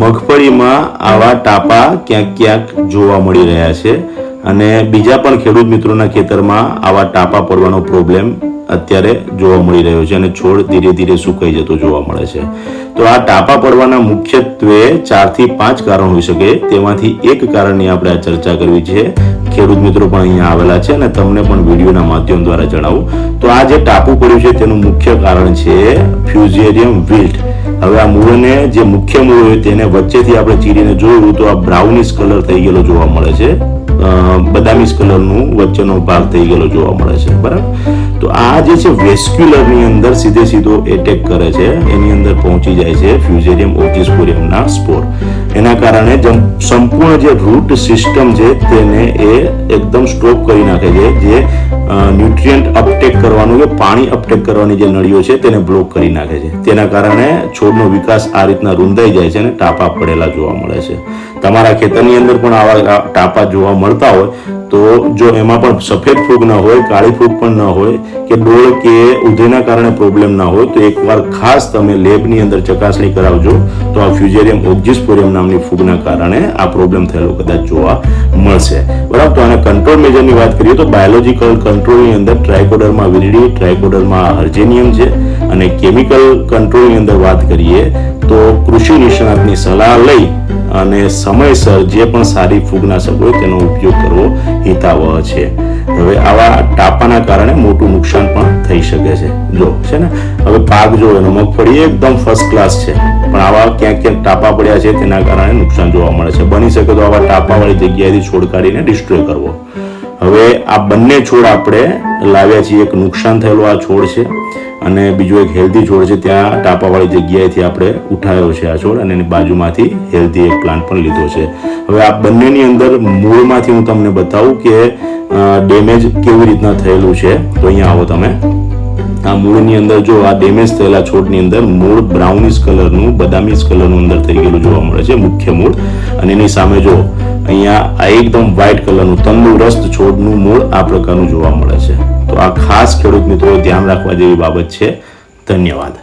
મગફળીમાં આવા ટાપા ક્યાંક ક્યાંક જોવા મળી રહ્યા છે અને બીજા પણ ખેડૂત મિત્રોના ખેતરમાં આવા ટાપા પડવાનો પ્રોબ્લેમ અત્યારે જોવા મળી રહ્યો છે અને છોડ ધીરે ધીરે સુકાઈ જતો જોવા મળે છે. તો આ ટાપા પડવાના મુખ્યત્વે 4 થી 5 કારણ હોઈ શકે. તેમાંથી એક કારણની આપણે આ ચર્ચા કરવી છે. ખેડૂત મિત્રો પણ અહીંયા આવેલા છે અને તમને પણ વિડીયોના માધ્યમ દ્વારા જણાવું. તો આ જે ટાપુ પડ્યું છે તેનું મુખ્ય કારણ છે ફ્યુઝેરિયમ વિલ્ટ. હવે આ મૂળને જે મુખ્ય મૂળ હોય તેને વચ્ચેથી આપણે ચીરીને જોયું તો આ બ્રાઉનિશ કલર થઈ ગયેલો જોવા મળે છે. બદામીશ કલરનું વચ્ચેનો ભાગ થઈ ગયેલો જોવા મળે છે. બરાબર. તો આ જે છે વેસ્ક્યુલરની અંદર સીધો એટેક કરે છે, એની અંદર પહોંચી જાય છે ફ્યુઝેરિયમ ઓર્ચિસ્પોરિયમના સ્પોર. એના કારણે સંપૂર્ણ જે રૂટ સિસ્ટમ છે તેને એ એકદમ સ્ટોપ કરી નાખે છે. જે ન્યુટ્રિયન્ટ અપટેક કરવાનું કે પાણી અપટેક કરવાની જે નળીઓ છે તેને બ્લોક કરી નાખે છે. તેના કારણે છોડનો વિકાસ આ રીતના રૂંધાઈ જાય છે અને ટાપા પડેલા જોવા મળે છે. તમારા ખેતરની અંદર પણ આવા ટાપા જોવા મળતા હોય તો જો એમાં પણ સફેદ ફૂગ ન હોય, કાળી ફૂગ પણ ન હોય કે ડોળ કે ઉધેના કારણે પ્રોબ્લેમ ના હોય તો એકવાર ખાસ તમે લેબની અંદર ચકાસણી કરાવજો. તો આ ફ્યુઝેરિયમ ઓર્ચિસ્પોરિયમ નામની ફૂગના કારણે આ પ્રોબ્લેમ થયેલો કદાચ જોવા મળશે. બરાબર. તો આને કંટ્રોલ મેજરની વાત કરીએ તો બાયોલોજીકલ કંટ્રોલની અંદર ટ્રાઇકોડર્મા વિરિડી, ટ્રાઇકોડર્મા હર્જેનિયમ છે અને કેમિકલ કંટ્રોલની અંદર વાત કરીએ તો કૃષિ નિષ્ણાતની સલાહ લઈ અને સમયસર જે પણ સારી ફૂગનાશક હોય તેનો ઉપયોગ કરવો હિતાવહ છે. હવે આવા ટાપાના કારણે મોટું નુકસાન પણ થઈ શકે છે. જો છે ને, હવે પાક જો એનો મગફળી એકદમ ફર્સ્ટ ક્લાસ છે પણ આવા ક્યાંક ક્યાંક ટાપા પડ્યા છે તેના કારણે નુકસાન જોવા મળે છે. બની શકે તો આવા ટાપાવાળી જગ્યાએથી છોડ કાઢીને ડિસ્ટ્રોય કરવો. હવે આ બંને છોડ આપણે લાવ્યા છીએ. એક નુકસાન થયેલો આ છોડ છે અને બીજો એક હેલ્ધી છોડ છે. ત્યાં ટાપાવાળી જગ્યાએથી આપણે ઉઠાવ્યો છે આ છોડ અને એની બાજુમાંથી હેલ્ધી એક પ્લાન્ટ પણ લીધો છે. હવે આ બંનેની અંદર મૂળમાંથી હું તમને બતાવું કે ડેમેજ કેવી રીતના થયેલું છે. તો અહીંયા આવો તમે. આ મૂળની અંદર જો આ ડેમેજ થયેલા છોડની અંદર મૂળ બ્રાઉનિશ કલરનું, બદામીશ કલરનું અંદર થઈ ગયેલું જોવા મળે છે, મુખ્ય મૂળ. અને એની સામે જો અહીંયા આ એકદમ વ્હાઇટ કલરનું તંદુરસ્ત છોડનું મૂળ આ પ્રકારનું જોવા મળે છે. તો આ ખાસ ખેડૂત મિત્રો ધ્યાન રાખવા જેવી બાબત છે. ધન્યવાદ.